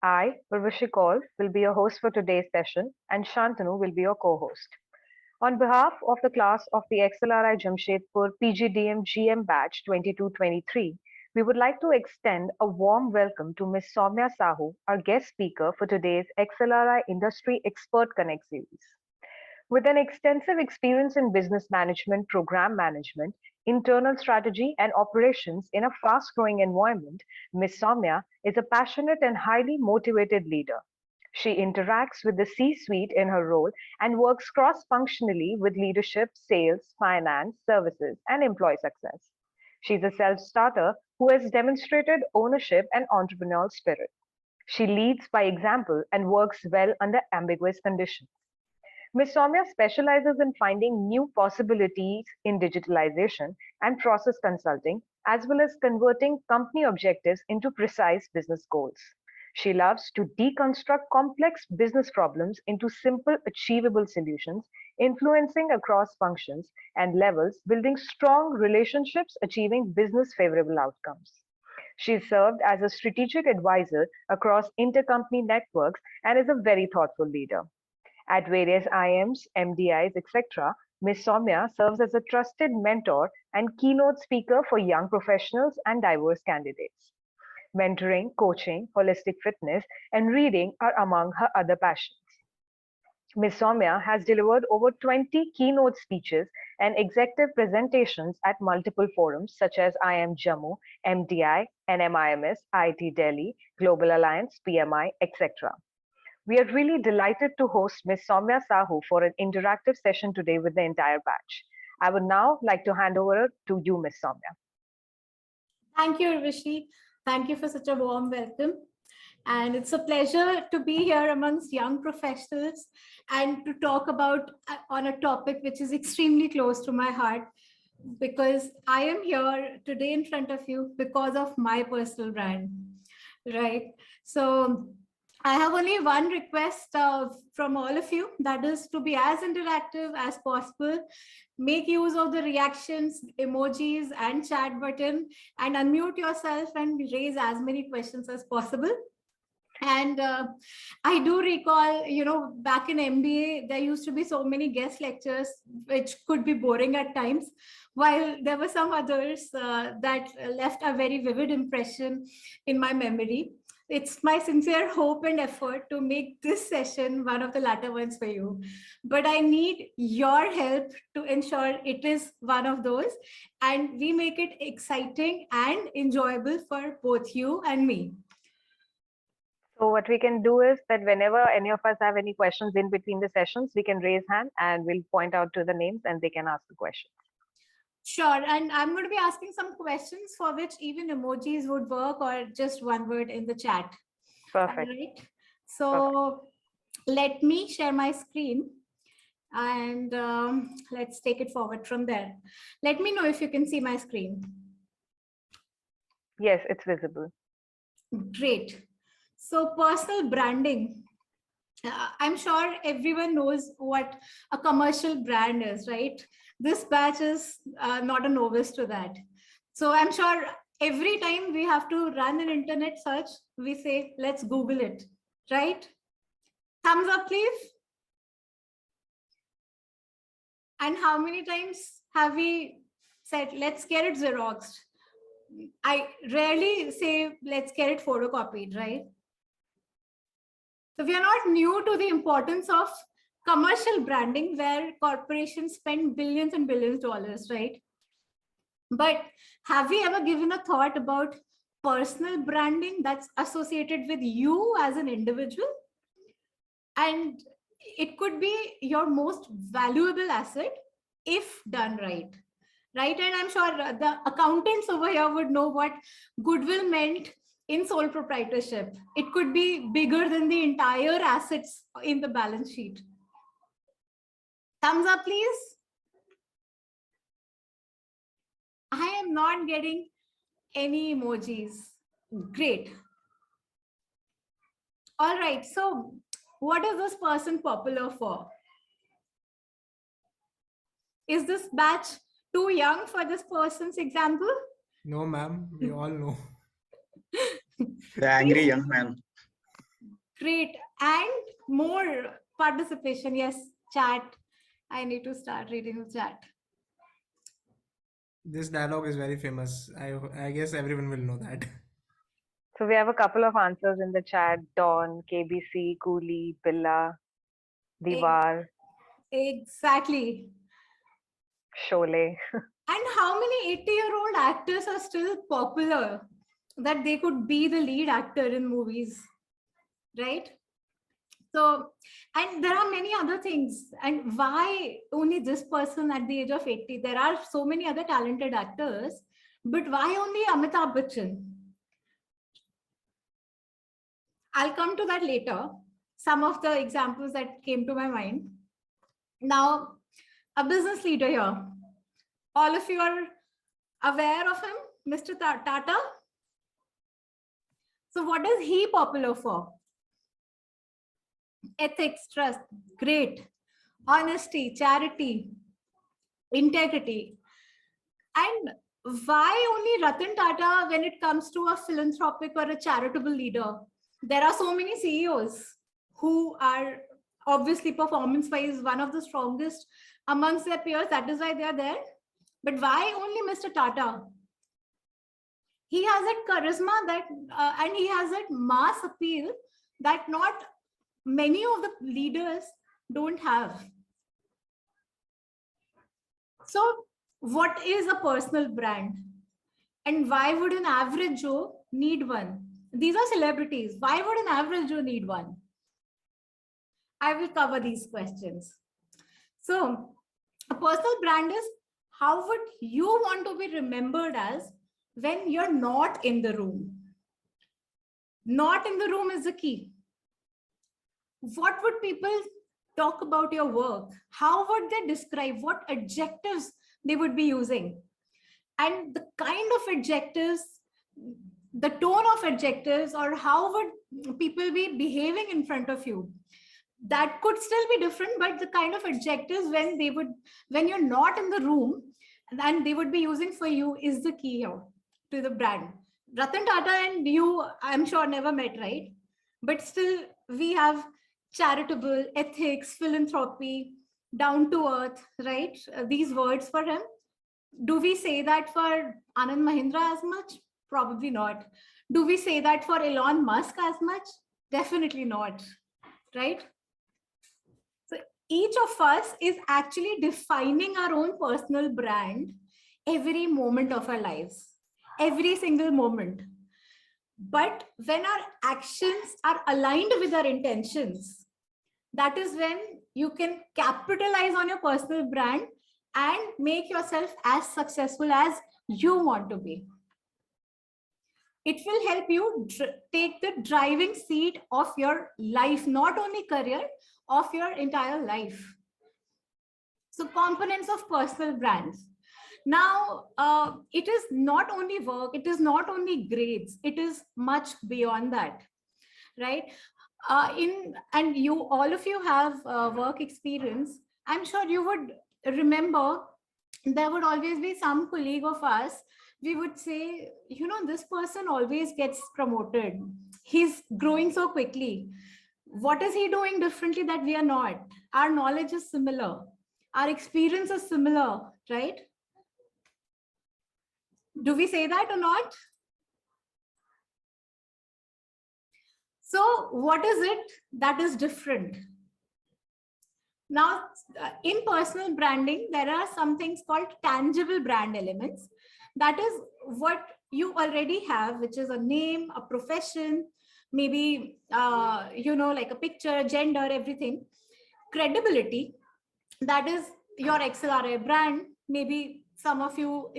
I, Urvashi Kaul, will be your host for today's session, and Shantanu will be your co-host. On behalf of the class of the XLRI Jamshedpur PGDM GM Batch 22-23, we would like to extend a warm welcome to Ms. Somya Sahu, our guest speaker for today's XLRI Industry Expert Connect series. With an extensive experience in business management, program management, internal strategy, and operations in a fast growing environment, Ms. Soumya is a passionate and highly motivated leader. She interacts with the C suite in her role and works cross functionally with leadership, sales, finance, services, and employee success. She's a self starter who has demonstrated ownership and entrepreneurial spirit. She leads by example and works well under ambiguous conditions. Ms. Soumya specializes in finding new possibilities in digitalization and process consulting, as well as converting company objectives into precise business goals. She loves to deconstruct complex business problems into simple, achievable solutions, influencing across functions and levels, building strong relationships, achieving business favorable outcomes. She served as a strategic advisor across intercompany networks and is a very thoughtful leader. At various IMs, MDIs, etc., Ms. Soumya serves as a trusted mentor and keynote speaker for young professionals and diverse candidates. Mentoring, coaching, holistic fitness, and reading are among her other passions. Ms. Soumya has delivered over 20 keynote speeches and executive presentations at multiple forums such as IIM Jammu, MDI, NMIMS, IIT Delhi, Global Alliance, PMI, etc. We are really delighted to host Ms. Somya Sahu for an interactive session today with the entire batch. I would now like to hand over to you, Ms. Somya. Thank you, Urvashi. Thank you for such a warm welcome. And it's a pleasure to be here amongst young professionals and to talk about on a topic which is extremely close to my heart, because I am here today in front of you because of my personal brand, right? So I have only one request from all of you, that is to be as interactive as possible. Make use of the reactions, emojis, and chat button, and unmute yourself and raise as many questions as possible. And I do recall, back in MBA, there used to be so many guest lectures, which could be boring at times, while there were some others that left a very vivid impression in my memory. It's my sincere hope and effort to make this session one of the latter ones for you. But I need your help to ensure it is one of those, and we make it exciting and enjoyable for both you and me. So what we can do is that whenever any of us have any questions in between the sessions, we can raise hand and we'll point out to the names and they can ask the questions. Sure. And I'm going to be asking some questions for which even emojis would work, or just one word in the chat. Perfect. All right. So let me share my screen and let's take it forward from there. Let me know if you can see my screen. Yes, it's visible. Great. So personal branding. I'm sure everyone knows what a commercial brand is, right? This batch is not a novice to that. So I'm sure every time we have to run an internet search, we say, let's Google it, right? Thumbs up, please. And how many times have we said, let's get it Xeroxed? I rarely say, let's get it photocopied, right? So we are not new to the importance of commercial branding, where corporations spend billions and billions of dollars, right? But have we ever given a thought about personal branding that's associated with you as an individual? And it could be your most valuable asset if done right. Right. And I'm sure the accountants over here would know what goodwill meant in sole proprietorship. It could be bigger than the entire assets in the balance sheet. Thumbs up, please. I am not getting any emojis. Great. All right. So what is this person popular for? Is this batch too young for this person's example? No, ma'am. We all know. The angry young man. Great. And more participation. Yes, chat. I need to start reading the chat. This dialogue is very famous. I guess everyone will know that. So we have a couple of answers in the chat. Dawn, KBC, Cooley, Billa, Diwar, Exactly. Sholay. And how many 80-year-old actors are still popular that they could be the lead actor in movies, right? So, and there are many other things. And why only this person at the age of 80? There are so many other talented actors, but why only Amitabh Bachchan? I'll come to that later. Some of the examples that came to my mind. Now, a business leader here. All of you are aware of him, Mr. Tata. So what is he popular for? Ethics, trust, great. Honesty, charity, integrity. And why only Ratan Tata when it comes to a philanthropic or a charitable leader? There are so many CEOs who are obviously performance-wise one of the strongest amongst their peers. That is why they are there. But why only Mr. Tata? He has that charisma that, and he has that mass appeal that not many of the leaders don't have. So what is a personal brand? And why would an average Joe need one? These are celebrities. Why would an average Joe need one? I will cover these questions. So a personal brand is how would you want to be remembered as when you're not in the room? Not in the room is the key. What would people talk about your work? How would they describe what adjectives they would be using? And the kind of adjectives, the tone of adjectives, or how would people be behaving in front of you? That could still be different, but the kind of adjectives when you're not in the room and they would be using for you is the key here to the brand. Ratan Tata and you, I'm sure, never met, right? But still, we have charitable, ethics, philanthropy, down to earth, right? These words for him. Do we say that for Anand Mahindra as much? Probably not. Do we say that for Elon Musk as much? Definitely not, right? So each of us is actually defining our own personal brand every moment of our lives, every single moment. But when our actions are aligned with our intentions, that is when you can capitalize on your personal brand and make yourself as successful as you want to be. It will help you take the driving seat of your life, not only career, of your entire life. So components of personal brands. Now, it is not only work, it is not only grades, it is much beyond that, right? And you, all of you have work experience. I'm sure you would remember there would always be some colleague of us. We would say, you know, this person always gets promoted. He's growing so quickly. What is he doing differently that we are not? Our knowledge is similar. Our experience is similar, right? Do we say that or not? So what is it that is different? Now, in personal branding, there are some things called tangible brand elements. That is what you already have, which is a name, a profession, maybe, like a picture, gender, everything. Credibility, that is your XLRI brand. Maybe some of you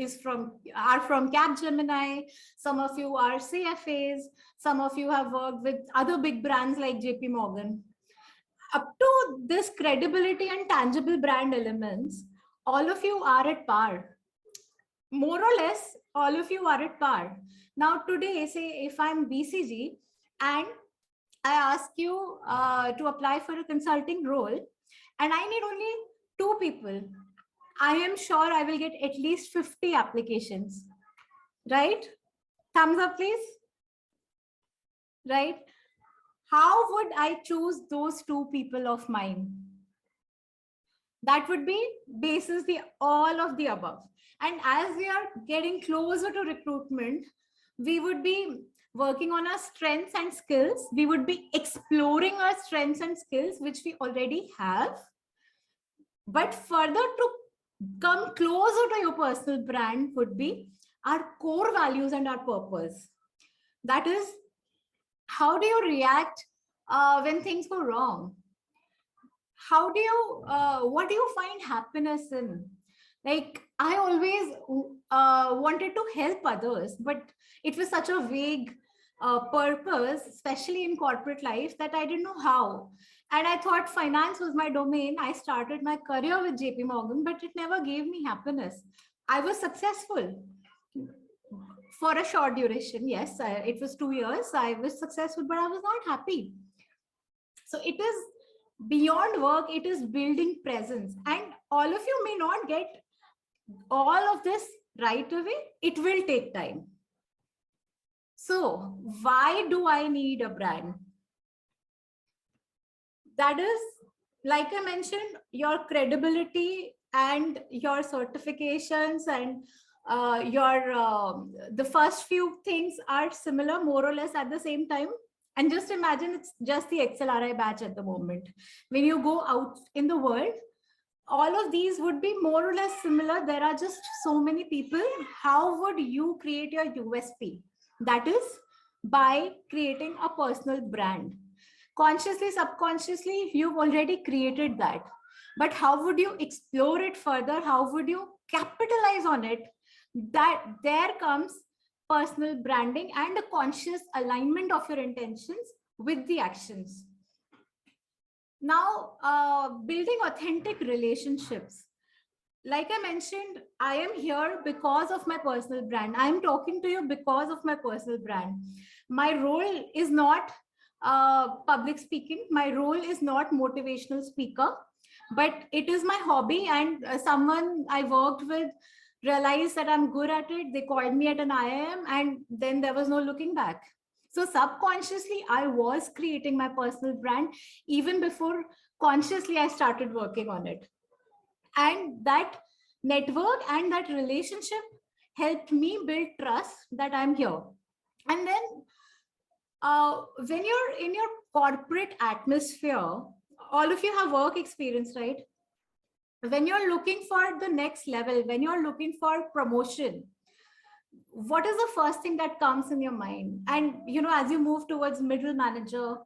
are from Capgemini, some of you are CFAs, some of you have worked with other big brands like JP Morgan. Up to this credibility and tangible brand elements, all of you are at par. More or less, all of you are at par. Now today, say if I'm BCG and I ask you to apply for a consulting role and I need only 2 people, I am sure I will get at least 50 applications, right? Thumbs up, please. Right? how would I choose those two people of mine? That would be basis the all of the above. And as we are getting closer to recruitment, we would be working on our strengths and skills. We would be exploring our strengths and skills, which we already have. But further to come closer to your personal brand would be our core values and our purpose. That is, how do you react when things go wrong? How do you, what do you find happiness in? Like, I always wanted to help others, but it was such a vague purpose, especially in corporate life, that I didn't know how. And I thought finance was my domain. I started my career with JP Morgan, but it never gave me happiness. I was successful for a short duration. Yes, it was 2 years. I was successful, but I was not happy. So it is beyond work, it is building presence. And all of you may not get all of this right away. It will take time. So why do I need a brand? That is, like I mentioned, your credibility and your certifications and the first few things are similar, more or less at the same time. And just imagine it's just the XLRI batch at the moment. When you go out in the world, all of these would be more or less similar. There are just so many people. How would you create your USP? That is by creating a personal brand. Consciously, subconsciously, you've already created that. But how would you explore it further? How would you capitalize on it? That there comes personal branding and a conscious alignment of your intentions with the actions. Now, building authentic relationships. Like I mentioned, I am here because of my personal brand. I'm talking to you because of my personal brand. My role is not public speaking. My role is not motivational speaker, but it is my hobby. And someone I worked with realized that I'm good at it. They called me at an IIM, and then there was no looking back. So subconsciously, I was creating my personal brand even before consciously I started working on it. And that network and that relationship helped me build trust that I'm here. And then when you're in your corporate atmosphere, all of you have work experience, right? When you're looking for the next level, when you're looking for promotion, what is the first thing that comes in your mind? And as you move towards middle manager,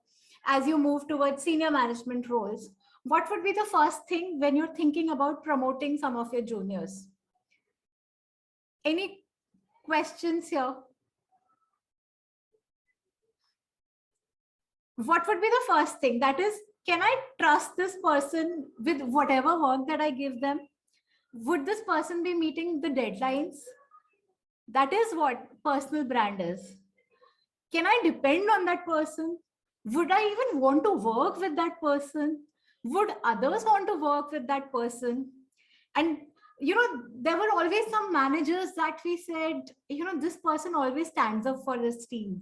as you move towards senior management roles, what would be the first thing when you're thinking about promoting some of your juniors? Any questions here? What would be the first thing? That is, can I trust this person with whatever work that I give them? Would this person be meeting the deadlines? That is what personal brand is. Can I depend on that person? Would I even want to work with that person? Would others want to work with that person? And there were always some managers that we said, this person always stands up for this team,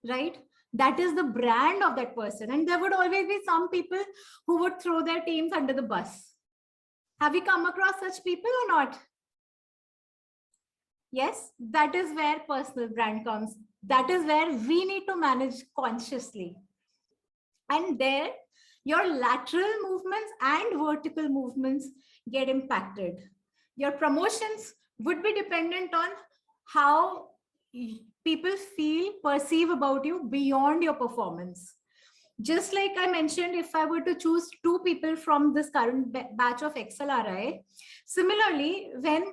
right? That is the brand of that person. And there would always be some people who would throw their teams under the bus. Have you come across such people or not? Yes, that is where personal brand comes. That is where we need to manage consciously. And there, your lateral movements and vertical movements get impacted. Your promotions would be dependent on how people perceive about you beyond your performance. Just like I mentioned, if I were to choose two people from this current batch of XLRI, similarly, when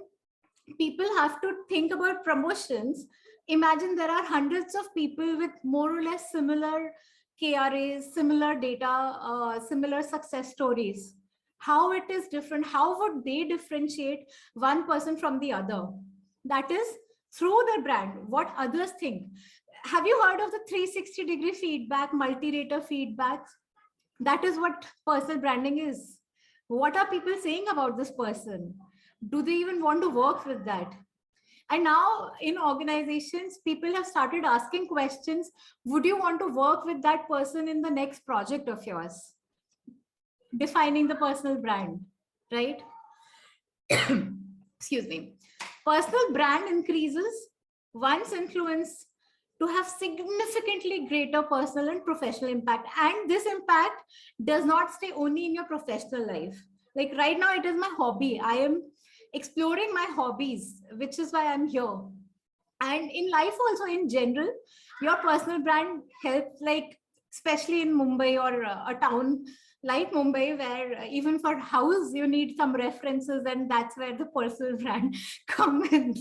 people have to think about promotions, imagine there are hundreds of people with more or less similar KRAs, similar data, similar success stories. How it is different? How would they differentiate one person from the other? That is through their brand, what others think. Have you heard of the 360-degree feedback, multi-rater feedbacks? That is what personal branding is. What are people saying about this person? Do they even want to work with that? And now in organizations, people have started asking questions. Would you want to work with that person in the next project of yours? Defining the personal brand, right? Excuse me. Personal brand increases one's influence to have significantly greater personal and professional impact. And this impact does not stay only in your professional life. Like right now, it is my hobby. I am exploring my hobbies, which is why I'm here. And in life also in general, your personal brand helps, like especially in Mumbai or a town like Mumbai, where even for house you need some references, and that's where the personal brand come in.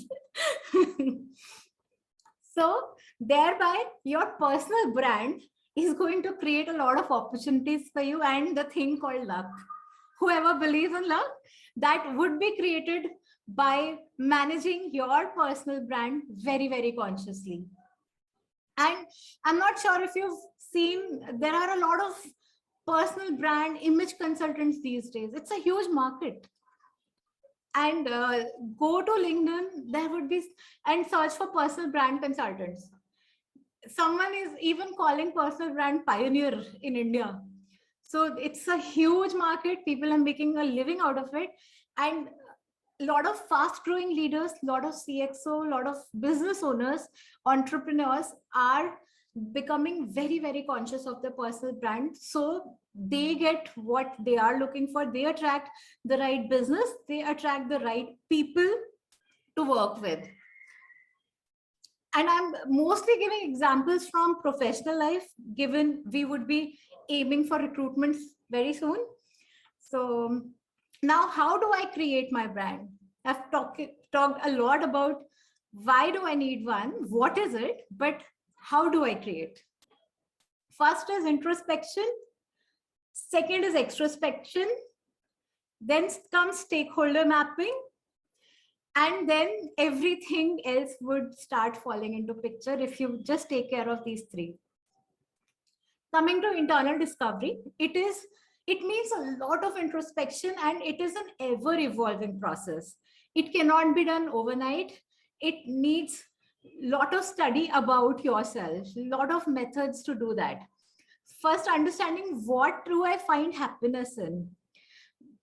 So thereby your personal brand is going to create a lot of opportunities for you, and the thing called luck. Whoever believes in luck, that would be created by managing your personal brand very, very consciously. And I'm not sure if you've seen, there are a lot of personal brand image consultants these days. It's a huge market. And go to LinkedIn, there would be, and search for personal brand consultants. Someone is even calling personal brand pioneer in India. So it's a huge market. People are making a living out of it. And a lot of fast growing leaders, a lot of CXO, a lot of business owners, entrepreneurs are becoming very, very conscious of their personal brand. So they get what they are looking for. They attract the right business. They attract the right people to work with. And I'm mostly giving examples from professional life, given we would be aiming for recruitments very soon. So now, how do I create my brand? I've talked a lot about why do I need one, what is it, but how do I create? First is introspection. Second is extrospection. Then comes stakeholder mapping. And then everything else would start falling into picture if you just take care of these three. Coming to internal discovery, it means a lot of introspection, and it is an ever evolving process. It cannot be done overnight. It needs a lot of study about yourself, a lot of methods to do that. First, understanding what do I find happiness in.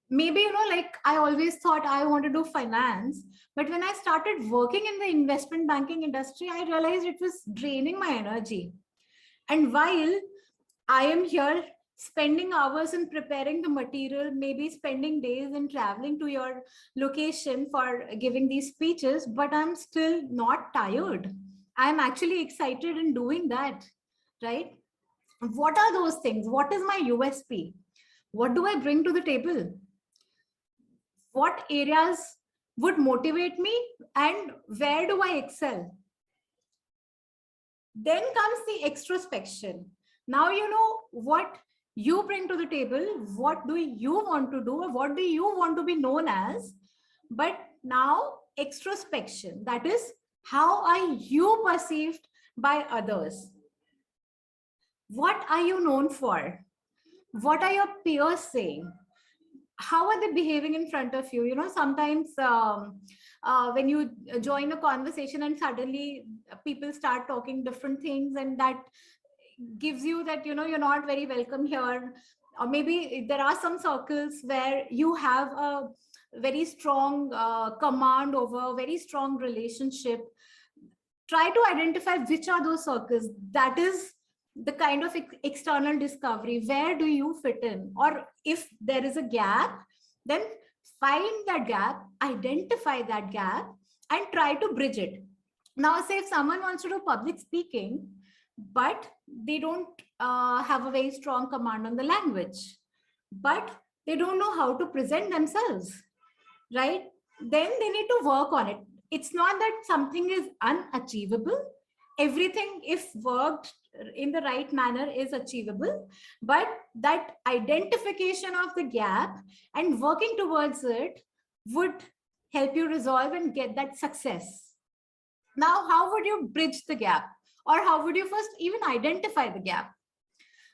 Maybe, like I always thought I want to do finance, but when I started working in the investment banking industry, I realized it was draining my energy. And while I am here spending hours in preparing the material, maybe spending days in traveling to your location for giving these speeches, but I'm still not tired. I'm actually excited in doing that, right? What are those things? What is my USP? What do I bring to the table? What areas would motivate me, and where do I excel? Then comes the extrospection. Now you know what you bring to the table, what do you want to do, or what do you want to be known as. But now extrospection, that is, how are you perceived by others? What are you known for? What are your peers saying? How are they behaving in front of you? Sometimes when you join a conversation and suddenly people start talking different things, and that gives you that, you're not very welcome here. Or maybe there are some circles where you have a very strong command over, very strong relationship. Try to identify which are those circles. That is the kind of external discovery. Where do you fit in? Or if there is a gap, then find that gap, identify that gap, and try to bridge it. Now, say if someone wants to do public speaking, but they don't have a very strong command on the language, but they don't know how to present themselves, right? Then they need to work on it. It's not that something is unachievable. Everything, if worked in the right manner, is achievable, but that identification of the gap and working towards it would help you resolve and get that success. Now, how would you bridge the gap? Or how would you first even identify the gap?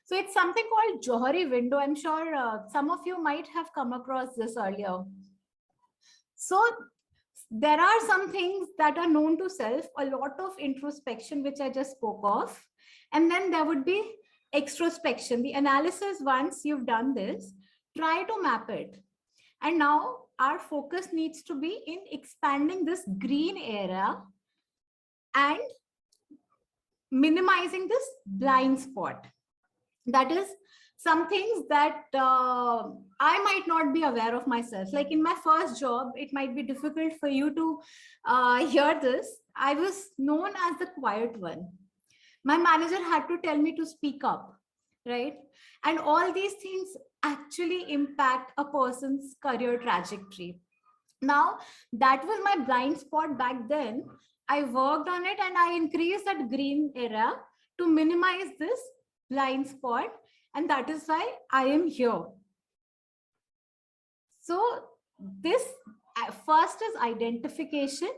So it's something called Johari window. I'm sure some of you might have come across this earlier. So there are some things that are known to self, a lot of introspection, which I just spoke of. And then there would be extrospection, the analysis. Once you've done this, try to map it. And now our focus needs to be in expanding this green area and minimizing this blind spot. That is some things that I might not be aware of myself. Like in my first job, it might be difficult for you to hear this. I was known as the quiet one. My manager had to tell me to speak up, right? And all these things actually impact a person's career trajectory. Now, that was my blind spot back then. I worked on it and I increased that green area to minimize this blind spot. And that is why I am here. So this first is identification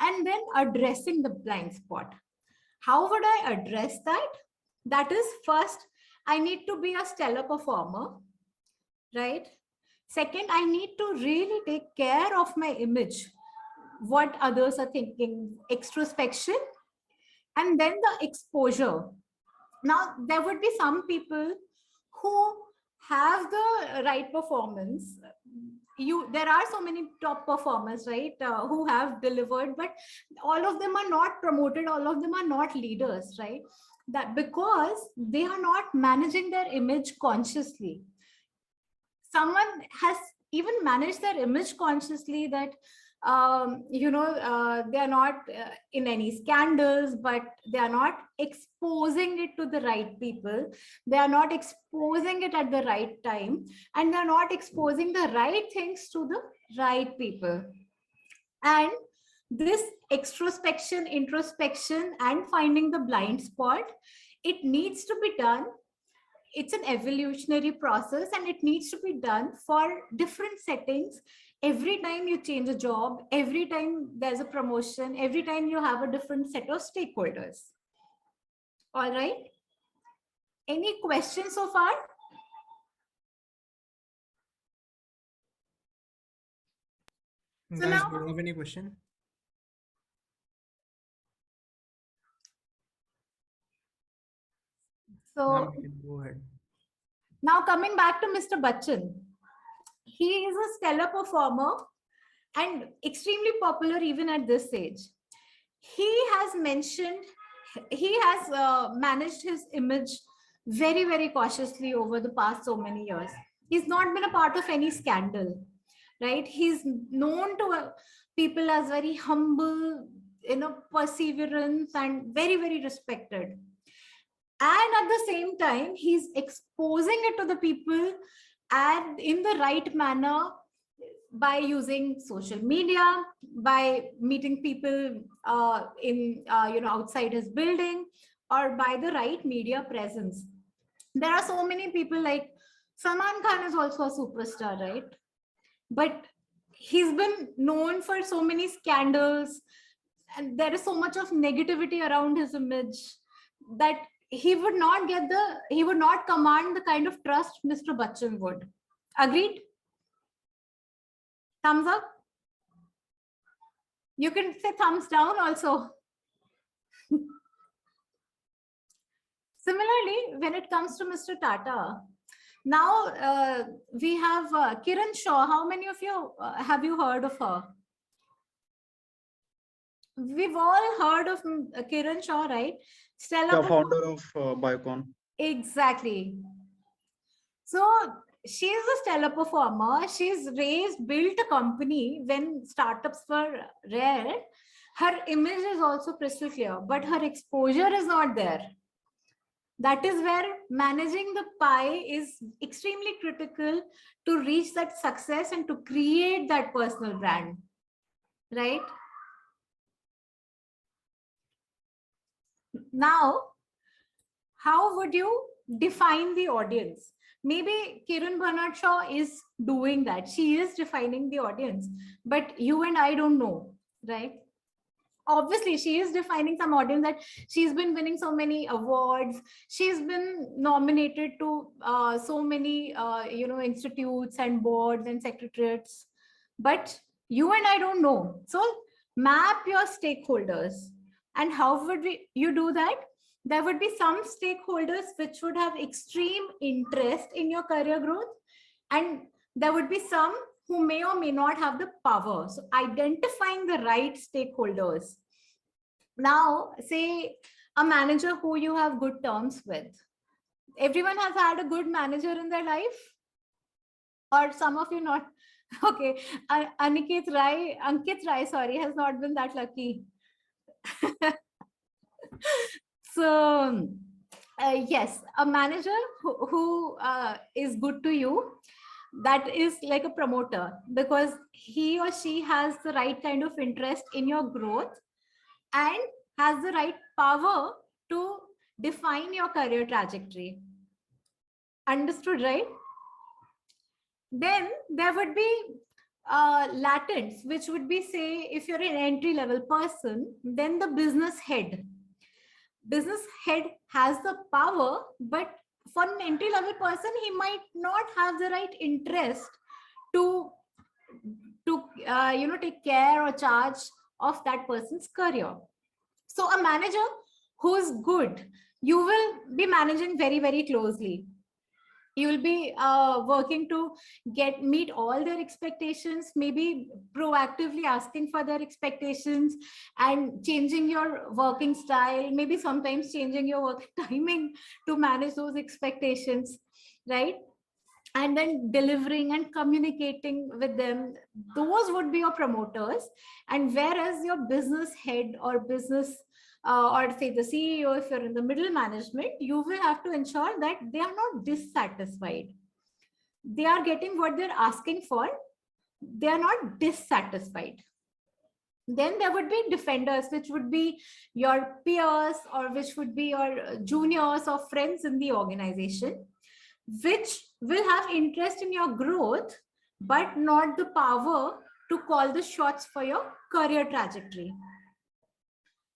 and then addressing the blind spot. How would I address that? That is, first, I need to be a stellar performer, right? Second, I need to really take care of my image, what others are thinking, extrospection, and then the exposure. Now, there would be some people who have the right performance. There are so many top performers, right, who have delivered, but all of them are not promoted. All of them are not leaders, right? That because they are not managing their image consciously. Someone has even managed their image consciously, that they are not in any scandals, but they are not exposing it to the right people. They are not exposing it at the right time, and they're not exposing the right things to the right people. And this extrospection, introspection, and finding the blind spot, it needs to be done. It's an evolutionary process, and it needs to be done for different settings. Every time you change a job, every time there's a promotion, every time you have a different set of stakeholders. All right. Any questions so far? So guys, do you have any question? So Go ahead. Now coming back to Mr. Bachchan, he is a stellar performer and extremely popular even at this age. He has managed his image very, very cautiously over the past so many years. He's not been a part of any scandal, right? He's known to people as very humble, perseverance, and very, very respected. And at the same time, he's exposing it to the people and in the right manner, by using social media, by meeting people outside his building, or by the right media presence. There are so many people, like Salman Khan is also a superstar, right? But he's been known for so many scandals, and there is so much of negativity around his image that he would not command the kind of trust Mr. Bachchan would. Agreed? Thumbs up? You can say thumbs down also. Similarly, when it comes to Mr. Tata, now we have Kiran Shaw. How many of you have you heard of her? We've all heard of Kiran Shaw, right? The founder of Biocon. Exactly. So she's a stellar performer. She's built a company when startups were rare. Her image is also crystal clear, but her exposure is not there. That is where managing the pie is extremely critical to reach that success and to create that personal brand, right? Now, how would you define the audience? Maybe Kiran Bernard Shaw is doing that. She is defining the audience, but you and I don't know, right? Obviously, she is defining some audience, that she's been winning so many awards. She's been nominated to so many, institutes and boards and secretariats. But you and I don't know. So map your stakeholders. And how would you do that? There would be some stakeholders which would have extreme interest in your career growth, and there would be some who may or may not have the power. So identifying the right stakeholders. Now, say a manager who you have good terms with. Everyone has had a good manager in their life, or some of you not. Okay, Ankit Rai, sorry, has not been that lucky. So yes, a manager who is good to you, that is like a promoter, because he or she has the right kind of interest in your growth and has the right power to define your career trajectory. Understood, right? Then there would be latents, which would be, say, if you're an entry level person, then the business head. Business head has the power, but for an entry level person, he might not have the right interest to take care or charge of that person's career. So a manager who's good, you will be managing very, very closely. You will be working to meet all their expectations, maybe proactively asking for their expectations and changing your working style, maybe sometimes changing your work timing to manage those expectations, right? And then delivering and communicating with them. Those would be your promoters. And whereas your business head or business or say the CEO, if you're in the middle management, you will have to ensure that they are not dissatisfied. They are getting what they're asking for. They are not dissatisfied. Then there would be defenders, which would be your peers or which would be your juniors or friends in the organization, which will have interest in your growth, but not the power to call the shots for your career trajectory.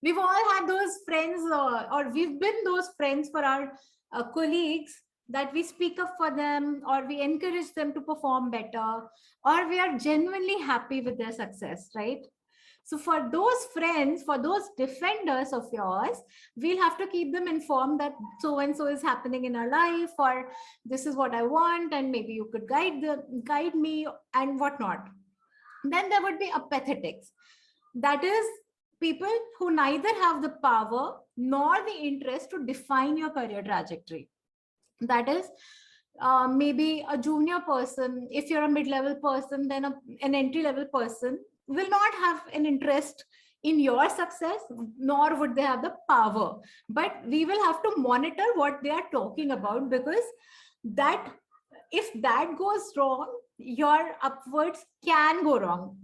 We've all had those friends, or we've been those friends for our colleagues, that we speak up for them, or we encourage them to perform better, or we are genuinely happy with their success, right? So for those friends, for those defenders of yours, we'll have to keep them informed that so and so is happening in our life, or this is what I want, and maybe you could guide me and whatnot. Then there would be apathetics. That is people who neither have the power nor the interest to define your career trajectory. That is maybe a junior person. If you're a mid-level person, then an entry-level person will not have an interest in your success, nor would they have the power. But we will have to monitor what they are talking about, because that if that goes wrong, your upwards can go wrong.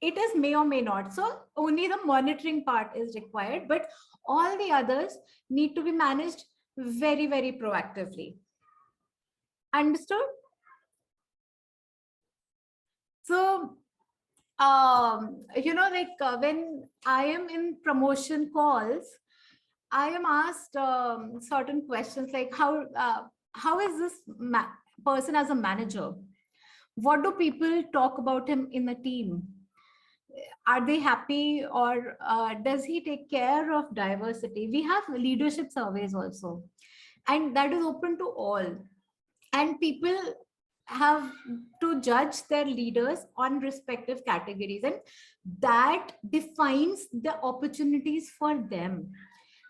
It is may or may not. So only the monitoring part is required, but all the others need to be managed very, very proactively. Understood? So, when I am in promotion calls, I am asked certain questions like how is this person as a manager? What do people talk about him in the team? Are they happy, or does he take care of diversity? We have leadership surveys also, and that is open to all. And people have to judge their leaders on respective categories, and that defines the opportunities for them.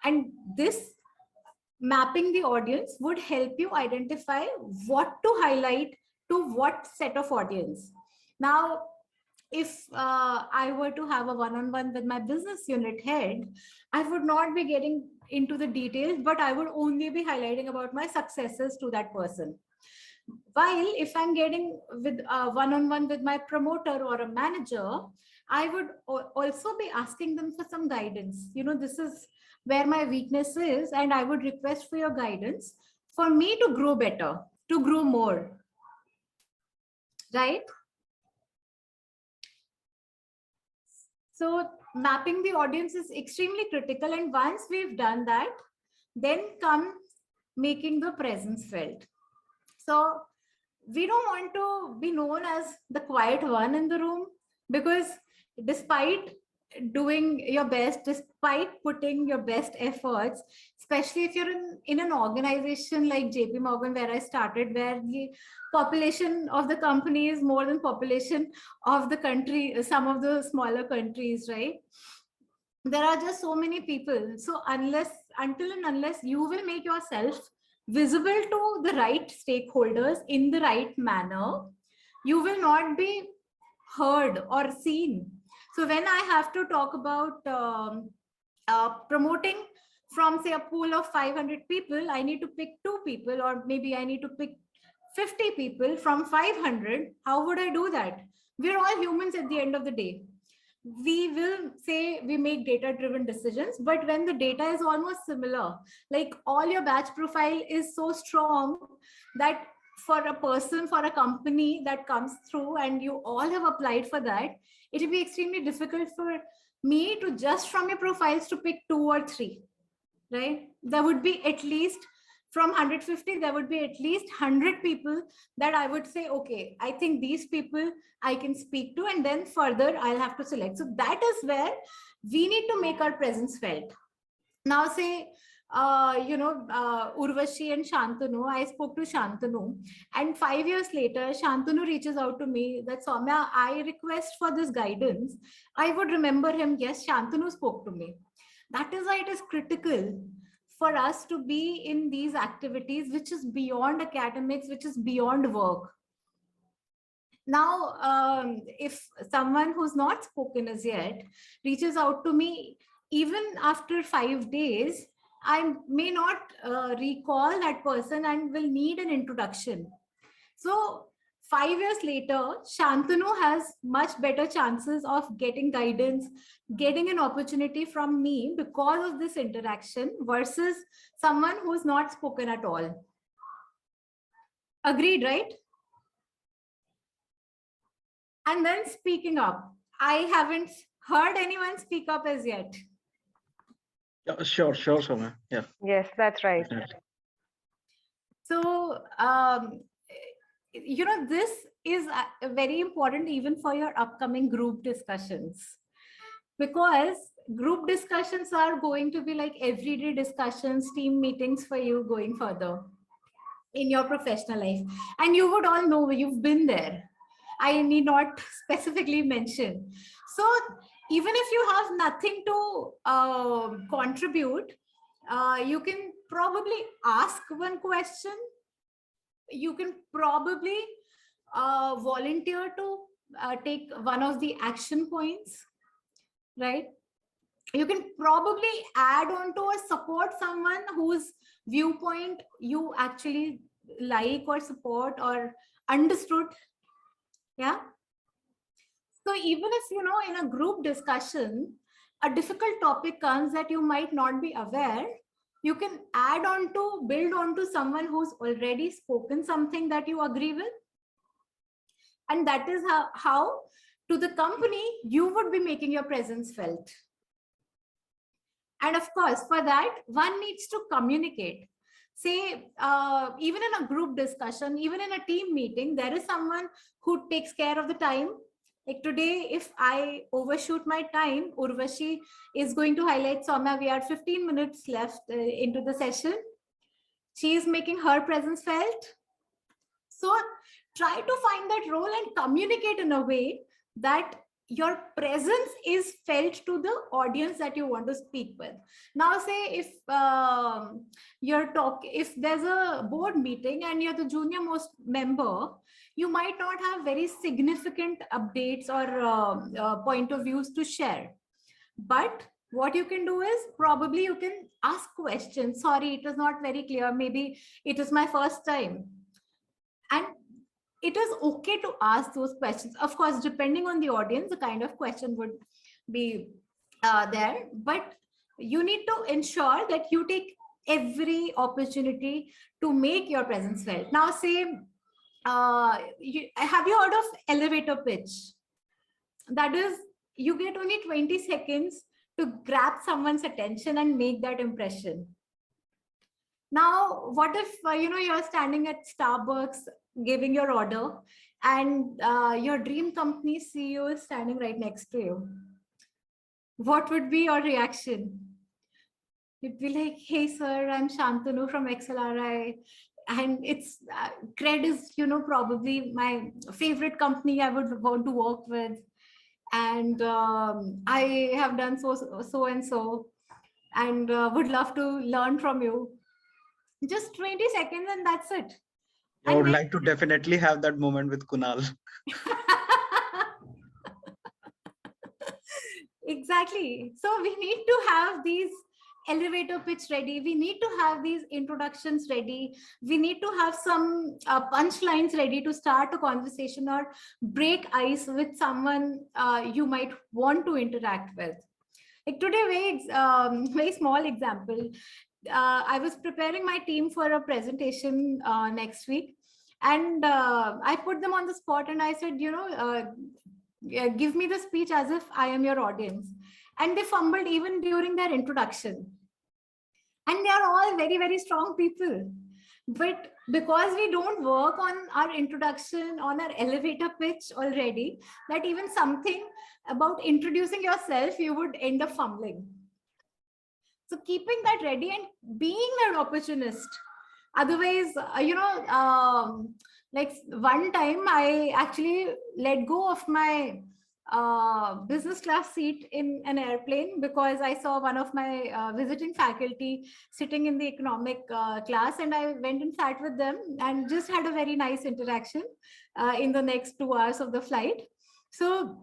And this mapping the audience would help you identify what to highlight to what set of audience. Now, if I were to have a one-on-one with my business unit head, I would not be getting into the details, but I would only be highlighting about my successes to that person. While if I'm getting with one-on-one with my promoter or a manager, I would also be asking them for some guidance. This is where my weakness is, and I would request for your guidance for me to grow better, to grow more, right? So mapping the audience is extremely critical. And once we've done that, then come making the presence felt. So we don't want to be known as the quiet one in the room. Because despite doing your best, despite putting your best efforts, especially if you're in an organization like JP Morgan, where I started, where the population of the company is more than population of the country, some of the smaller countries, right? There are just so many people. So until and unless you will make yourself visible to the right stakeholders in the right manner, you will not be heard or seen. So when I have to talk about promoting from, say, a pool of 500 people, I need to pick 2 people, or maybe I need to pick 50 people from 500. How would I do that? We're all humans at the end of the day. We will say we make data driven decisions, but when the data is almost similar, like all your batch profile is so strong that for a person, for a company that comes through and you all have applied for that, it will be extremely difficult for me to just from your profiles to pick 2 or 3, right? There would be at least, from 150, there would be at least 100 people that I would say, okay, I think these people I can speak to, and then further I'll have to select. So that is where we need to make our presence felt. Now, say, Urvashi and Shantanu, I spoke to Shantanu, and 5 years later, Shantanu reaches out to me that, Somya, I request for this guidance. I would remember him. Yes, Shantanu spoke to me. That is why it is critical for us to be in these activities, which is beyond academics, which is beyond work. Now, if someone who's not spoken as yet reaches out to me, even after 5 days, I may not recall that person and will need an introduction. So 5 years later, Shantanu has much better chances of getting guidance, getting an opportunity from me because of this interaction versus someone who's not spoken at all. Agreed, right? And then speaking up. I haven't heard anyone speak up as yet. Yeah, sure, Somya. Yeah. Yes, that's right. Definitely. So, this is very important even for your upcoming group discussions, because group discussions are going to be like everyday discussions, team meetings for you going further in your professional life. And you would all know, you've been there. I need not specifically mention. So even if you have nothing to contribute, you can probably ask one question. You can probably volunteer to take one of the action points, right? You can probably add on to or support someone whose viewpoint you actually like or support or understood. Yeah. So even if, in a group discussion, a difficult topic comes that you might not be aware, you can add on to, build on to someone who's already spoken something that you agree with. And that is how to the company, you would be making your presence felt. And of course, for that, one needs to communicate. Say, even in a group discussion, even in a team meeting, there is someone who takes care of the time. Like today, if I overshoot my time, Urvashi is going to highlight, Somya, we are 15 minutes left into the session. She is making her presence felt. So try to find that role and communicate in a way that your presence is felt to the audience that you want to speak with. Now, say if if there's a board meeting and you're the junior most member, you might not have very significant updates or point of views to share. But what you can do is probably you can ask questions. Sorry, it is not very clear. Maybe it is my first time. And it is okay to ask those questions. Of course, depending on the audience, the kind of question would be there. But you need to ensure that you take every opportunity to make your presence felt. Now, say, have you heard of elevator pitch? That is, you get only 20 seconds to grab someone's attention and make that impression. Now, what if, you're standing at Starbucks giving your order and your dream company CEO is standing right next to you, what would be your reaction? You'd be like, hey, sir, I'm Shantanu from XLRI. And it's Cred is, probably my favorite company I would want to work with. And I have done so and so, and would love to learn from you. Just 20 seconds and that's it. I And would like to definitely have that moment with Kunal. Exactly. So we need to have these elevator pitch ready. We need to have these introductions ready. We need to have some punchlines ready to start a conversation or break ice with someone you might want to interact with. Like today, very small example. I was preparing my team for a presentation next week, and I put them on the spot and I said, give me the speech as if I am your audience. And they fumbled even during their introduction. And they are all very, very strong people. But because we don't work on our introduction, on our elevator pitch already, that even something about introducing yourself, you would end up fumbling. So keeping that ready and being an opportunist. Otherwise, like one time I actually let go of my business class seat in an airplane because I saw one of my visiting faculty sitting in the economic class, and I went and sat with them and just had a very nice interaction in the next 2 hours of the flight. So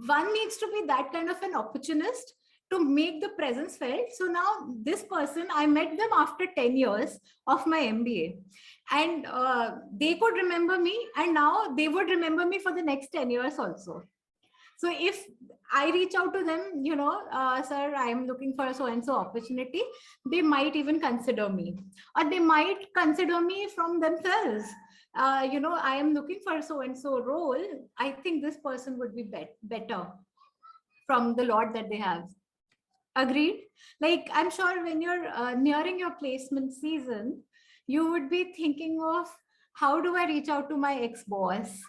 one needs to be that kind of an opportunist to make the presence felt. So now this person, I met them after 10 years of my MBA, and they could remember me, and now they would remember me for the next 10 years also. So if I reach out to them, sir, I am looking for a so-and-so opportunity, they might even consider me, or they might consider me from themselves. I am looking for a so-and-so role. I think this person would be better from the lot that they have. Agreed. Like, I'm sure when you're nearing your placement season, you would be thinking of, how do I reach out to my ex-boss?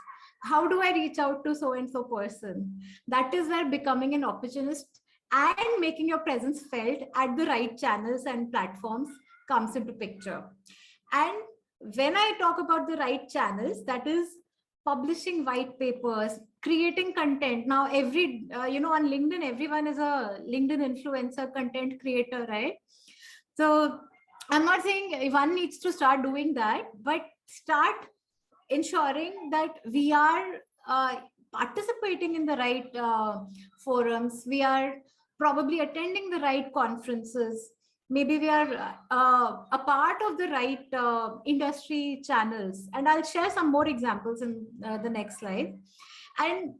How do I reach out to so-and-so person? That is where becoming an opportunist and making your presence felt at the right channels and platforms comes into picture. And when I talk about the right channels, that is publishing white papers, creating content. Now on LinkedIn, everyone is a LinkedIn influencer, content creator, right? So I'm not saying one needs to start doing that, but start ensuring that we are participating in the right forums. We are probably attending the right conferences. Maybe we are a part of the right industry channels. And I'll share some more examples in the next slide. And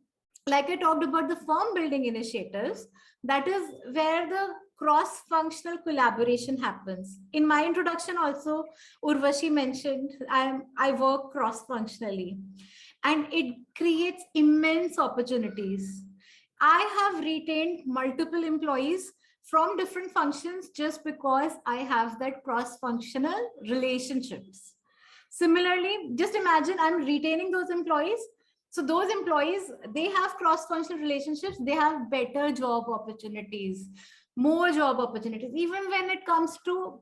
like I talked about the firm building initiatives, that is where the cross-functional collaboration happens. In my introduction also, Urvashi mentioned I work cross-functionally, and it creates immense opportunities. I have retained multiple employees from different functions just because I have that cross-functional relationships. Similarly, just imagine I'm retaining those employees. So those employees, they have cross-functional relationships, they have better job opportunities, more job opportunities. Even when it comes to,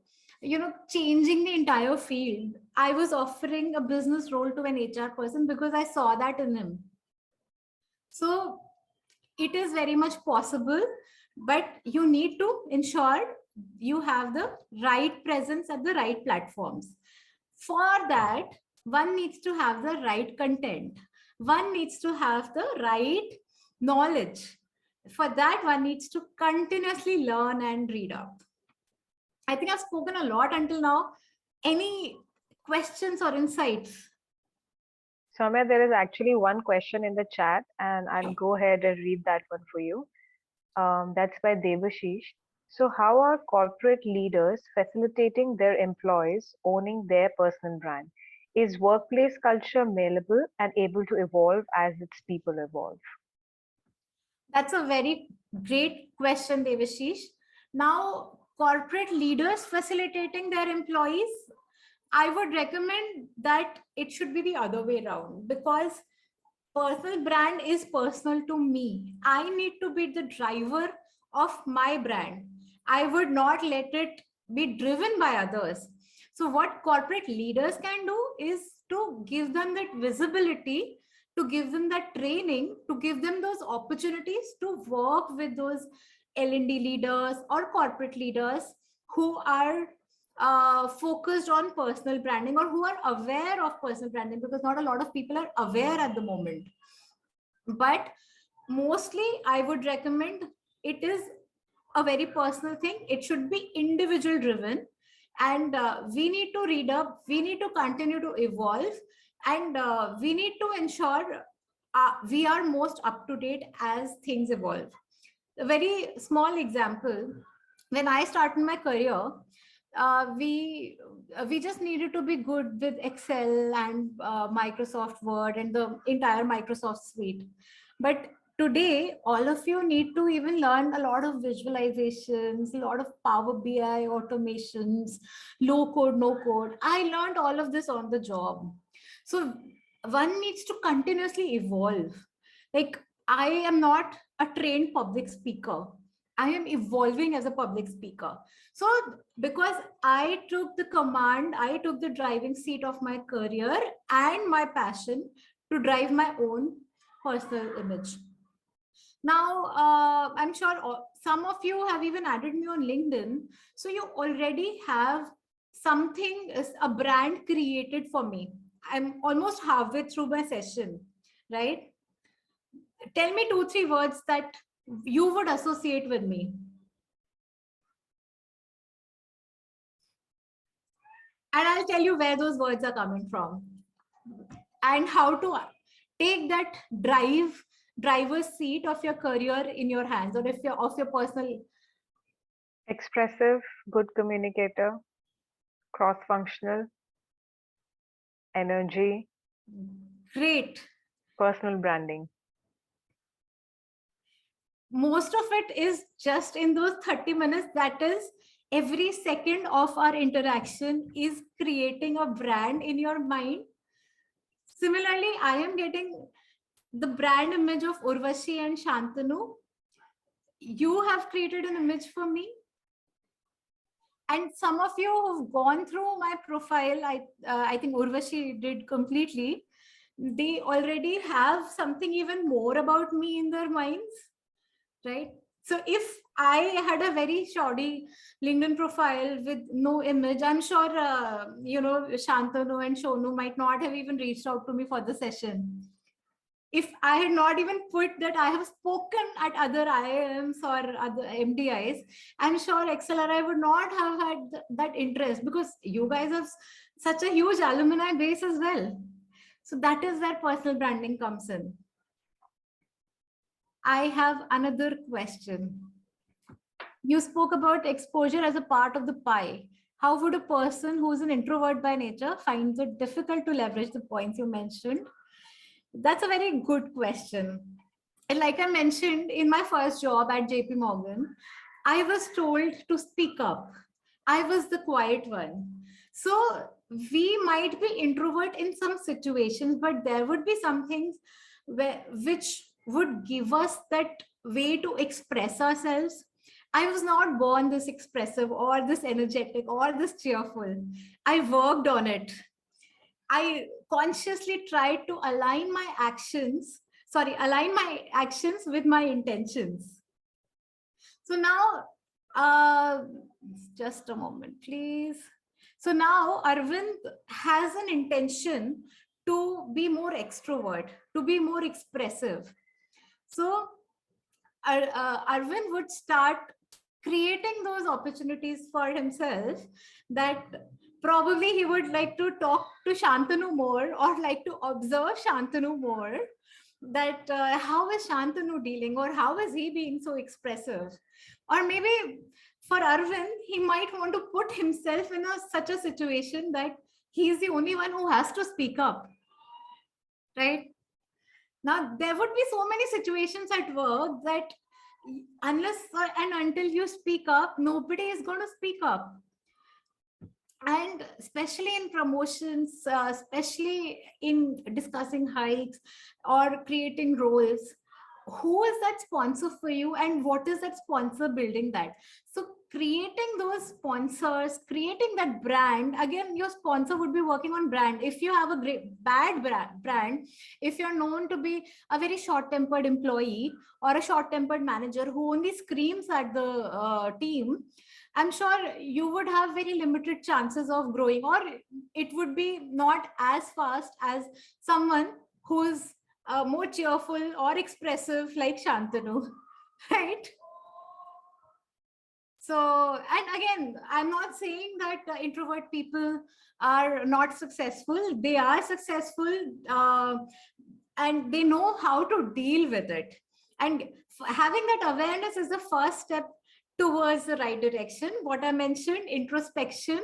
changing the entire field, I was offering a business role to an HR person because I saw that in him. So it is very much possible, but you need to ensure you have the right presence at the right platforms. For that, one needs to have the right content. One needs to have the right knowledge. For that, one needs to continuously learn and read up. I think I've spoken a lot until now. Any questions or insights? Somya, there is actually one question in the chat, and I'll go ahead and read that one for you. That's by Devashish. So, how are corporate leaders facilitating their employees owning their personal brand? Is workplace culture malleable and able to evolve as its people evolve? That's a very great question, Devashish. Now, corporate leaders facilitating their employees, I would recommend that it should be the other way around, because personal brand is personal to me. I need to be the driver of my brand. I would not let it be driven by others. So, what corporate leaders can do is to give them that visibility, to give them that training, to give them those opportunities to work with those L&D leaders or corporate leaders who are focused on personal branding or who are aware of personal branding, because not a lot of people are aware at the moment. But mostly I would recommend it is a very personal thing. It should be individual driven, and we need to read up, we need to continue to evolve, and we need to ensure we are most up to date as things evolve. A very small example: when I started my career, we just needed to be good with Excel and Microsoft Word and the entire Microsoft suite. But today, all of you need to even learn a lot of visualizations, a lot of Power BI automations, low code, no code. I learned all of this on the job. So one needs to continuously evolve. Like, I am not a trained public speaker. I am evolving as a public speaker. So because I took the command, I took the driving seat of my career and my passion to drive my own personal image. Now, I'm sure some of you have even added me on LinkedIn. So you already have something, a brand created for me. I'm almost halfway through my session, right? Tell me 2-3 words that you would associate with me. And I'll tell you where those words are coming from and how to take that driver's seat of your career in your hands, or if you're of your personal. Expressive, good communicator, cross-functional, energy, Great. personal branding. Most of it is just in those 30 minutes. That is, every second of our interaction is creating a brand in your mind. Similarly, I am getting the brand image of Urvashi and Shantanu. You have created an image for me. And some of you who've gone through my profile, I think Urvashi did completely. They already have something even more about me in their minds, right? So if I had a very shoddy LinkedIn profile with no image, I'm sure, Shantanu and Shonu might not have even reached out to me for the session. If I had not even put that I have spoken at other IIMs or other MDIs, I'm sure XLRI would not have had that interest, because you guys have such a huge alumni base as well. So that is where personal branding comes in. I have another question. You spoke about exposure as a part of the pie. How would a person who's an introvert by nature find it difficult to leverage the points you mentioned? That's a very good question. And like I mentioned, in my first job at JP Morgan, I was told to speak up. I was the quiet one. So we might be introvert in some situations, but there would be some things which would give us that way to express ourselves. I was not born this expressive or this energetic or this cheerful. I worked on it. I consciously tried to align my actions with my intentions. So now, just a moment, please. So now Arvind has an intention to be more extrovert, to be more expressive. So Arvind would start creating those opportunities for himself, that probably he would like to talk to Shantanu more, or like to observe Shantanu more, that how is Shantanu dealing, or how is he being so expressive? Or maybe for Arvind, he might want to put himself in such a situation that he is the only one who has to speak up, right? Now, there would be so many situations at work that unless and until you speak up, nobody is going to speak up. And especially in promotions, especially in discussing hikes or creating roles, who is that sponsor for you and what is that sponsor building that? So creating those sponsors, creating that brand, again, your sponsor would be working on brand. If you have a great bad brand, if you're known to be a very short-tempered employee or a short-tempered manager who only screams at the team, I'm sure you would have very limited chances of growing, or it would be not as fast as someone who's more cheerful or expressive like Shantanu, right? So, and again, I'm not saying that introvert people are not successful. They are successful, and they know how to deal with it. And having that awareness is the first step towards the right direction. What I mentioned, introspection,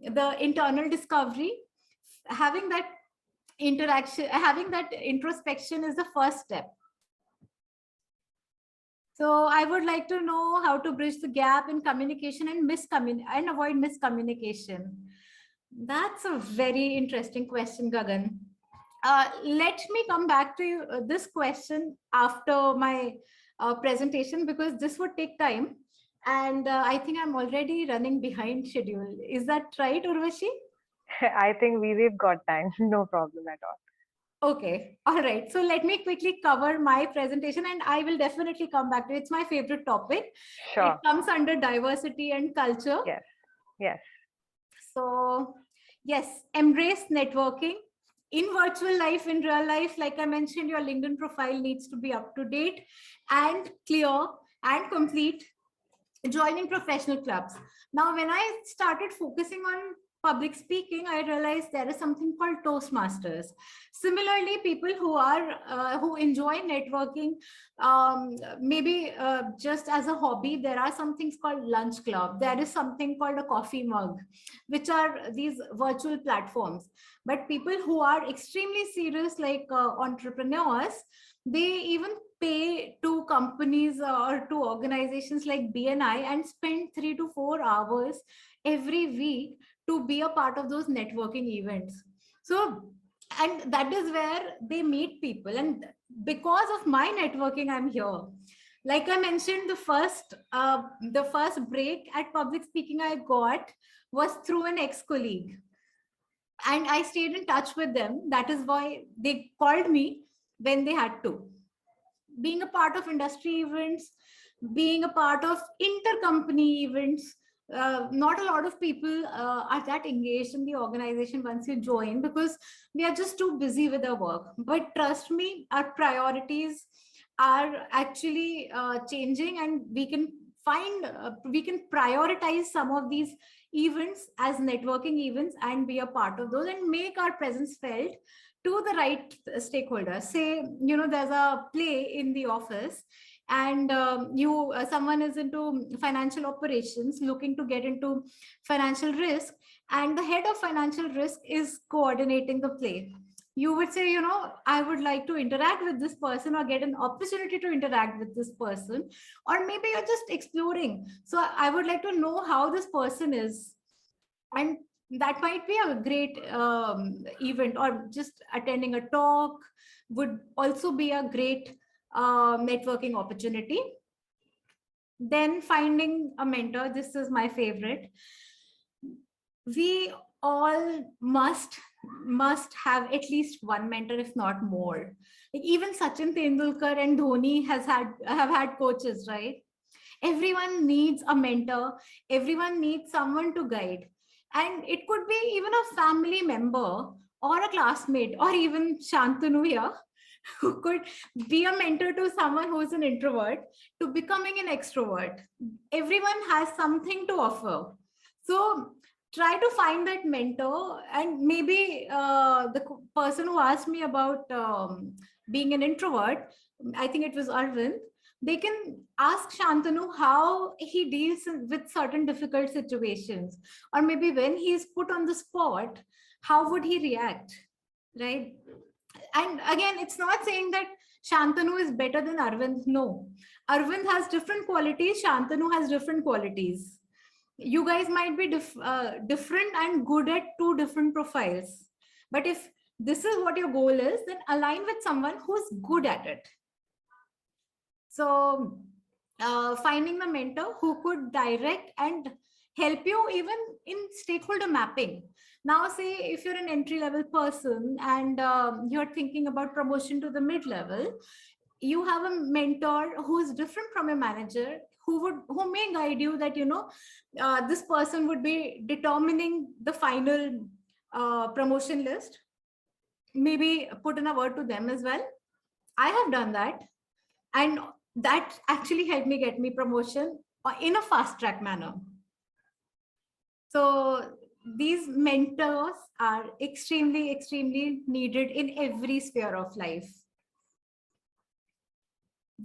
the internal discovery, having that interaction, having that introspection is the first step. So I would like to know how to bridge the gap in communication and avoid miscommunication. That's a very interesting question, Gagan. Let me come back to you, this question after my presentation, because this would take time. And I think I'm already running behind schedule. Is that right, Urvashi? I think we've got time. No problem at all. Okay. All right. So let me quickly cover my presentation and I will definitely come back to it. It's my favorite topic. Sure. It comes under diversity and culture. Yes. Yes. So yes, embrace networking in virtual life, in real life. Like I mentioned, your LinkedIn profile needs to be up to date and clear and complete. Joining professional clubs. Now, when I started focusing on public speaking, I realized there is something called Toastmasters. Similarly, people who enjoy networking, maybe just as a hobby, there are some things called lunch club. There is something called a coffee mug, which are these virtual platforms. But people who are extremely serious, like entrepreneurs, they even pay to companies or to organizations like BNI and spend 3 to 4 hours every week to be a part of those networking events. So, and that is where they meet people. And because of my networking, I'm here. Like I mentioned, the first break at public speaking I got was through an ex-colleague. And I stayed in touch with them. That is why they called me when they had to. Being a part of industry events, being a part of intercompany events, not a lot of people are that engaged in the organization once you join because we are just too busy with our work. But trust me, our priorities are actually changing, and we can prioritize some of these events as networking events and be a part of those and make our presence felt to the right stakeholders. Say, there's a play in the office and someone is into financial operations, looking to get into financial risk, and the head of financial risk is coordinating the play. You would say, I would like to interact with this person or get an opportunity to interact with this person, or maybe you're just exploring. So I would like to know how this person is. And that might be a great event, or just attending a talk would also be a great networking opportunity. Then finding a mentor. This is my favorite. We all must have at least one mentor, if not more. Like even Sachin Tendulkar and Dhoni have had coaches, right? Everyone needs a mentor. Everyone needs someone to guide. And it could be even a family member or a classmate or even Shantanu here, who could be a mentor to someone who is an introvert to becoming an extrovert. Everyone has something to offer. So try to find that mentor. And maybe the person who asked me about being an introvert, I think it was Arvind, they can ask Shantanu how he deals with certain difficult situations, or maybe when he is put on the spot, how would he react, right? And again, it's not saying that Shantanu is better than Arvind. No, Arvind has different qualities, Shantanu has different qualities. you guys might be different and good at two different profiles. But if this is what your goal is, then align with someone who's good at it. So finding the mentor who could direct and help you even in stakeholder mapping. Now, say if you're an entry-level person and you're thinking about promotion to the mid-level, you have a mentor who is different from a manager, who may guide you that, this person would be determining the final promotion list. Maybe put in a word to them as well. I have done that, and that actually helped me get me promotion in a fast track manner. So these mentors are extremely, extremely needed in every sphere of life.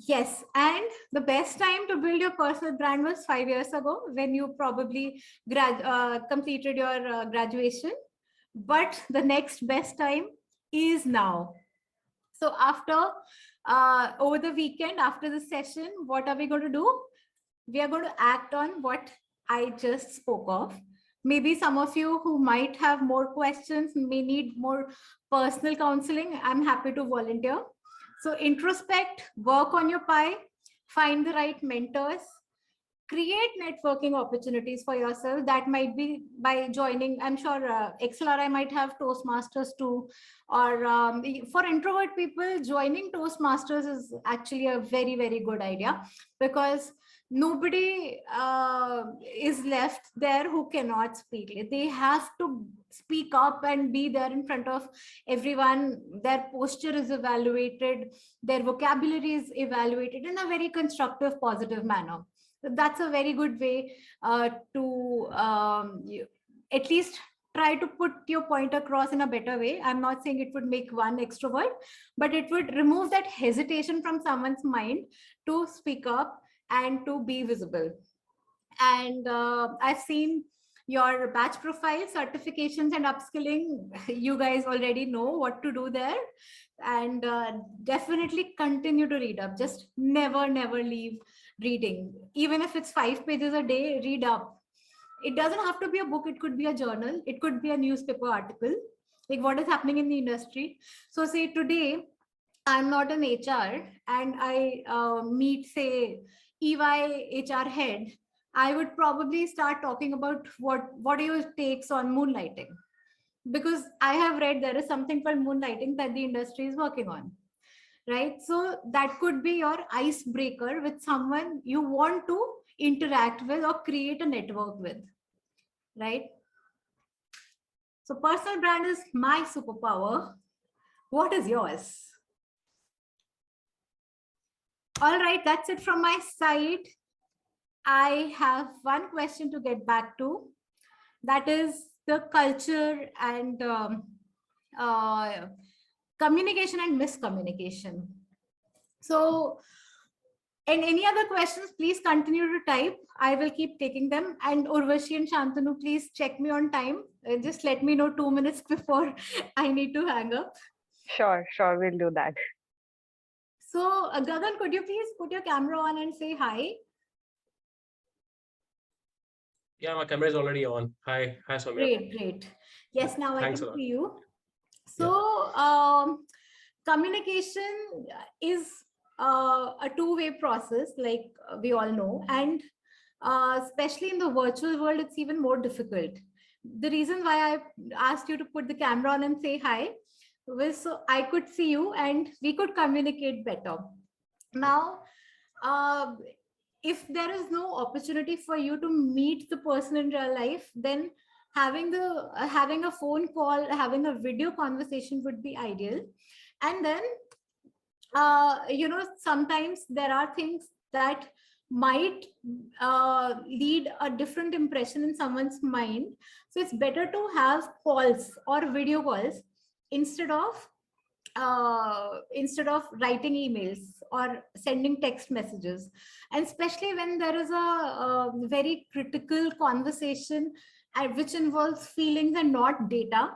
Yes, and the best time to build your personal brand was 5 years ago, when you probably completed your graduation. But the next best time is now. So after over the weekend, after the session, what are we going to do? We are going to act on what I just spoke of. Maybe some of you who might have more questions, may need more personal counseling. I'm happy to volunteer. So introspect, work on your pie, find the right mentors, create networking opportunities for yourself. That might be by joining, I'm sure XLRI might have Toastmasters too, or for introvert people, joining Toastmasters is actually a very, very good idea, because nobody is left there who cannot speak. They have to speak up and be there in front of everyone. Their posture is evaluated, their vocabulary is evaluated in a very constructive, positive manner. So that's a very good way to at least try to put your point across in a better way. I'm not saying it would make one extrovert, but it would remove that hesitation from someone's mind to speak up and to be visible. And I've seen your batch profile, certifications and upskilling. You guys already know what to do there. And definitely continue to read up. Just never leave reading. Even if it's 5 pages a day, read up. It doesn't have to be a book. It could be a journal. It could be a newspaper article, like what is happening in the industry. So say today, I'm not an HR and I meet, say, EY HR head, I would probably start talking about what are your takes on moonlighting, because I have read there is something called moonlighting that the industry is working on, right? So that could be your icebreaker with someone you want to interact with or create a network with, right? So personal brand is my superpower. What is yours? All right, that's it from my side. I have one question to get back to. That is the culture and communication and miscommunication. So, and any other questions, please continue to type. I will keep taking them. And Urvashi and Shantanu, please check me on time. Just let me know 2 minutes before I need to hang up. Sure, we'll do that. So, Gagan, could you please put your camera on and say hi? Yeah, my camera is already on. Hi, Somya. Great. Yes, now Thanks I a can lot. see you. So, communication is a two-way process, like we all know, and especially in the virtual world, it's even more difficult. The reason why I asked you to put the camera on and say hi was so I could see you and we could communicate better. Now, if there is no opportunity for you to meet the person in real life, then having a phone call, having a video conversation would be ideal. And then sometimes there are things that might lead a different impression in someone's mind. So it's better to have calls or video calls instead of writing emails or sending text messages. And especially when there is a very critical conversation which involves feelings and not data,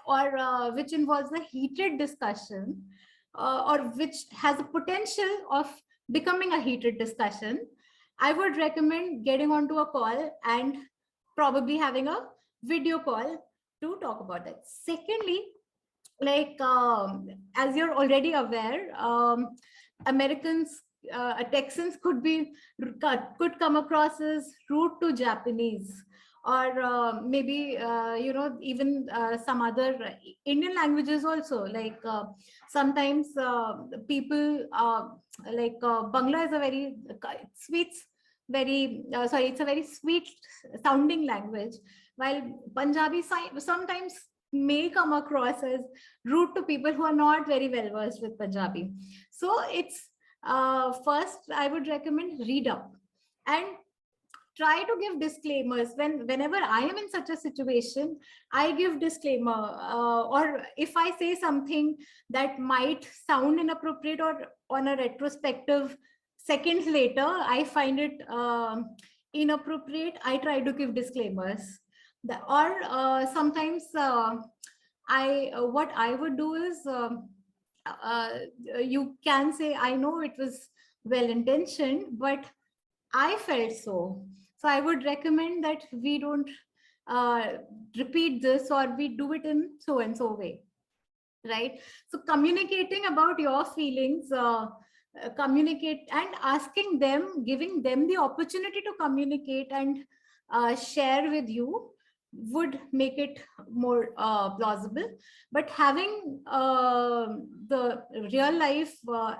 or which involves a heated discussion, or which has a potential of becoming a heated discussion, I would recommend getting onto a call and probably having a video call to talk about that. Secondly, like as you're already aware, Americans, Texans could come across as rude to Japanese, or maybe even some other Indian languages also. Like sometimes people like Bangla is a very sweet, it's a very sweet sounding language, while Punjabi sometimes may come across as rude to people who are not very well versed with Punjabi. So it's first I would recommend read up and try to give disclaimers. Whenever I am in such a situation, I give disclaimer, or if I say something that might sound inappropriate, or on a retrospective seconds later I find it inappropriate, I try to give disclaimers. Or sometimes what I would do is you can say, I know it was well intentioned, but I felt so. So I would recommend that we don't repeat this, or we do it in so and so way, right? So communicating about your feelings, communicate and asking them, giving them the opportunity to communicate and share with you would make it more plausible. But having the real life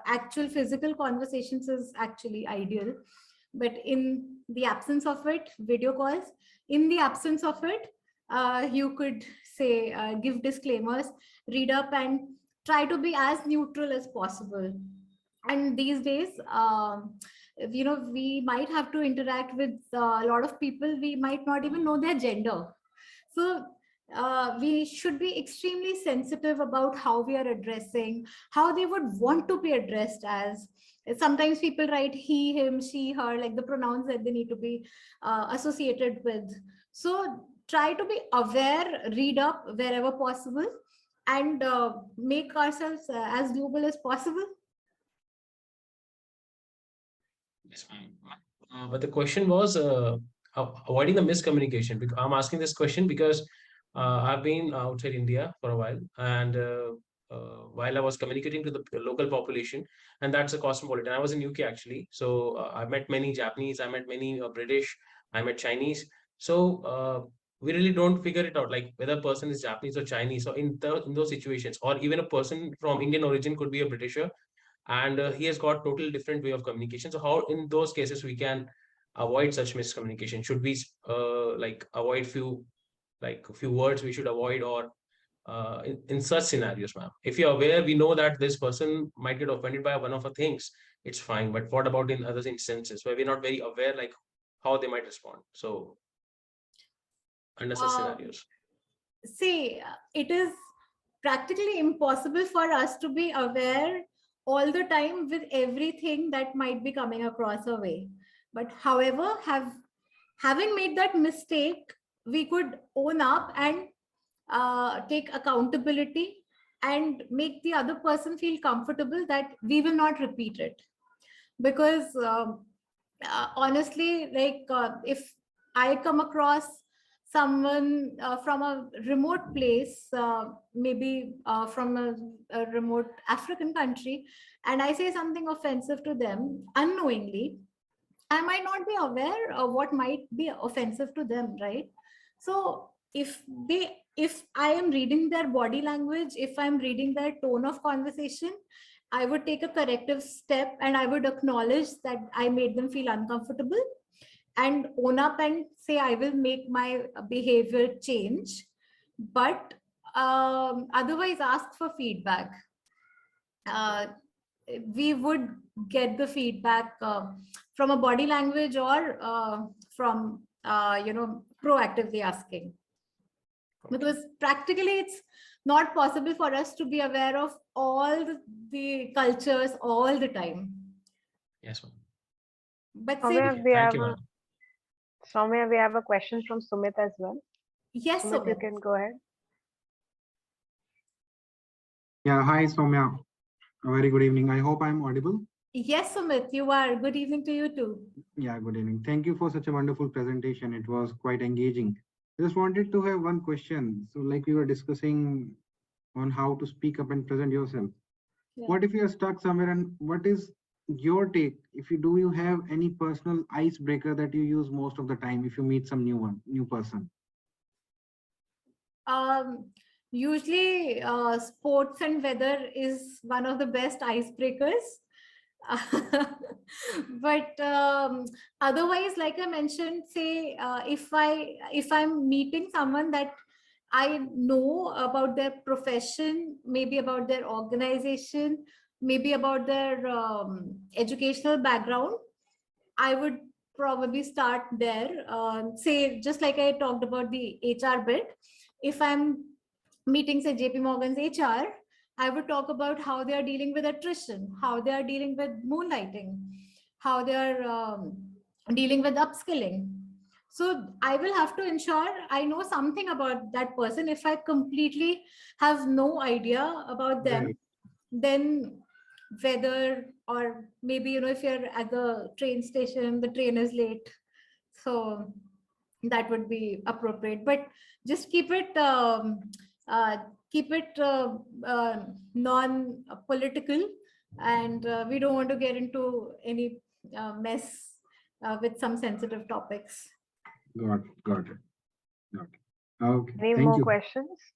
actual physical conversations is actually ideal. But in the absence of it, video calls. In the absence of it, you could say, give disclaimers, read up, and try to be as neutral as possible. And these days, we might have to interact with a lot of people. We might not even know their gender. So we should be extremely sensitive about how we are addressing, how they would want to be addressed as. Sometimes people write he, him, she, her, like the pronouns that they need to be associated with. So try to be aware, read up wherever possible, and make ourselves as global as possible. Yes, ma'am. But the question was avoiding the miscommunication. Because I'm asking this question because I've been outside India for a while, and while I was communicating to the local population, and that's a cosmopolitan. I was in UK actually, so I met many Japanese, I met many British, I met Chinese. So we really don't figure it out, like whether a person is Japanese or Chinese. So in those situations, or even a person from Indian origin could be a Britisher, and he has got total different way of communication. So how in those cases we can avoid such miscommunication? Should we like avoid few words we should avoid, or in such scenarios, ma'am, if you're aware, we know that this person might get offended by one of the things, it's fine, but what about in other instances where we're not very aware, like how they might respond? So under such scenarios, See, it is practically impossible for us to be aware all the time with everything that might be coming across our way. But however, having made that mistake, we could own up and take accountability and make the other person feel comfortable that we will not repeat it. Because honestly, like if I come across someone from a remote place, maybe from a remote African country, and I say something offensive to them unknowingly, I might not be aware of what might be offensive to them, right? So if I am reading their body language, if I'm reading their tone of conversation, I would take a corrective step and I would acknowledge that I made them feel uncomfortable and own up and say, I will make my behavior change. But otherwise, ask for feedback. We would get the feedback from a body language, or from proactively asking, because practically it's not possible for us to be aware of all the cultures all the time. yes, ma'am. But Somya, say, we Thank have you, a ma'am. Somya, we have a question from Sumit as well. yes, Sumit, you Sumit. can go ahead. Yeah, hi Somya. A very good evening. I hope I'm audible. Yes, Sumit, you are. Good evening to you too. Yeah, good evening. Thank you for such a wonderful presentation. It was quite engaging. Just wanted to have one question. So, like we were discussing on how to speak up and present yourself. Yeah. What if you are stuck somewhere, and what is your take? If you do, you have any personal icebreaker that you use most of the time if you meet some new person? Usually, sports and weather is one of the best icebreakers. But otherwise, like I mentioned, say if I'm meeting someone that I know about their profession, maybe about their organization, maybe about their educational background, I would probably start there. Say, just like I talked about the HR bit, if I'm meeting, say, JP Morgan's HR, I would talk about how they are dealing with attrition, how they are dealing with moonlighting, how they are dealing with upskilling. So I will have to ensure I know something about that person. If I completely have no idea about them, Right. then whether, or maybe, if you're at the train station, the train is late, so that would be appropriate. But just uh, keep it non-political, and we don't want to get into any mess with some sensitive topics. Got it. Got it. Okay. Any Thank more you. questions?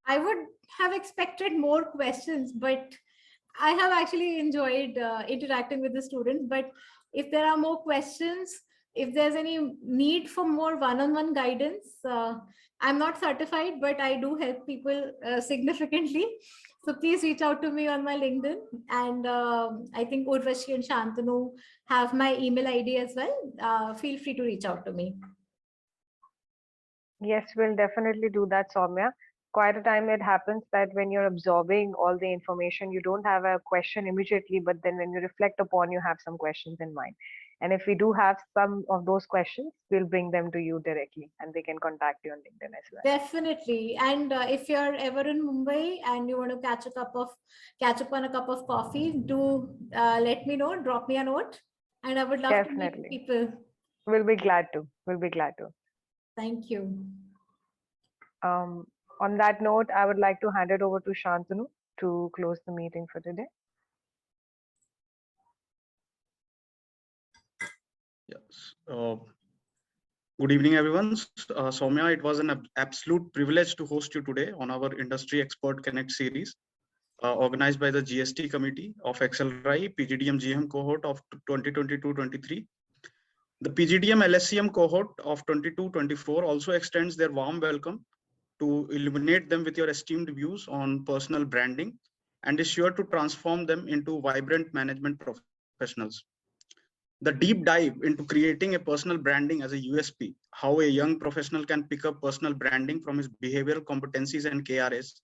I would have expected more questions, but I have actually enjoyed interacting with the students. But if there are more questions, if there's any need for more one-on-one guidance, I'm not certified, but I do help people significantly. So please reach out to me on my LinkedIn. And I think Urvashi and Shantanu have my email ID as well. Feel free to reach out to me. Yes, we'll definitely do that, Soumya. Quite a time it happens that when you're absorbing all the information, you don't have a question immediately, but then when you reflect upon, you have some questions in mind. And if we do have some of those questions, we'll bring them to you directly and they can contact you on LinkedIn as well. Definitely. And if you're ever in Mumbai and you want to catch up on a cup of coffee, do let me know, drop me a note. And I would love to meet Definitely. people. We'll be glad to. We'll be glad to. Thank you. On that note, I would like to hand it over to Shantanu to close the meeting for today. Yes. Good evening, everyone. Soumya, it was an absolute privilege to host you today on our Industry Expert Connect series, organized by the GST Committee of XLRI PGDM GM cohort of 2022-23. The PGDM LSCM cohort of 22-24 also extends their warm welcome to illuminate them with your esteemed views on personal branding and is sure to transform them into vibrant management professionals. The deep dive into creating a personal branding as a USP, how a young professional can pick up personal branding from his behavioral competencies and KRAs,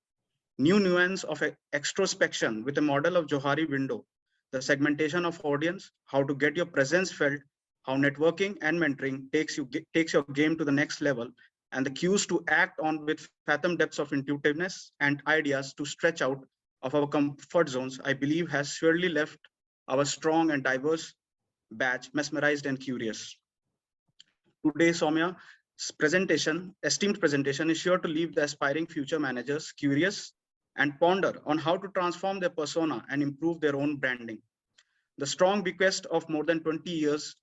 new nuance of extrospection with a model of Johari window, the segmentation of audience, how to get your presence felt, how networking and mentoring takes your game to the next level, and the cues to act on with fathom depths of intuitiveness and ideas to stretch out of our comfort zones, I believe has surely left our strong and diverse batch mesmerized and curious. Today, Soumya's esteemed presentation is sure to leave the aspiring future managers curious and ponder on how to transform their persona and improve their own branding. The strong bequest of more than 20 years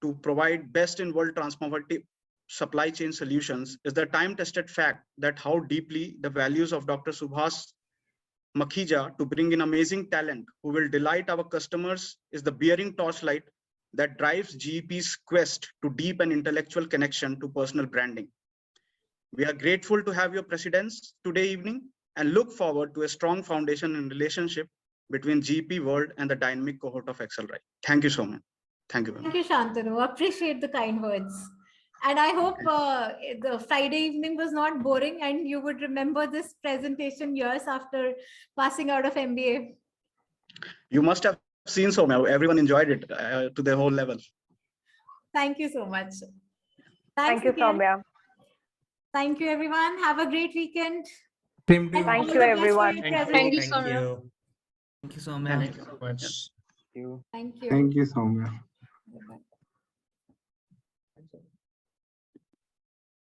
to provide best in world transformative supply chain solutions is the time-tested fact that how deeply the values of Dr. Subhas Makhija to bring in amazing talent who will delight our customers is the bearing torchlight that drives GEP's quest to deep and intellectual connection to personal branding. We are grateful to have your precedence today evening and look forward to a strong foundation and relationship between GEP World and the dynamic cohort of XLRI. Thank you so much. Thank you very much. Thank you, Shantanu. Appreciate the kind words. And I hope the Friday evening was not boring and you would remember this presentation years after passing out of MBA. You must have seen Somya. Everyone enjoyed it to the whole level. Thank you so much. Thank you, again. Soumya. Thank you, everyone. Have a great weekend. Same to And you. all Thank the you, best for everyone. your Thank you. Thank you, presentation. Thank Somya. you. Thank you so much. Thank you so much. You. Thank you, Somya. Bye-bye.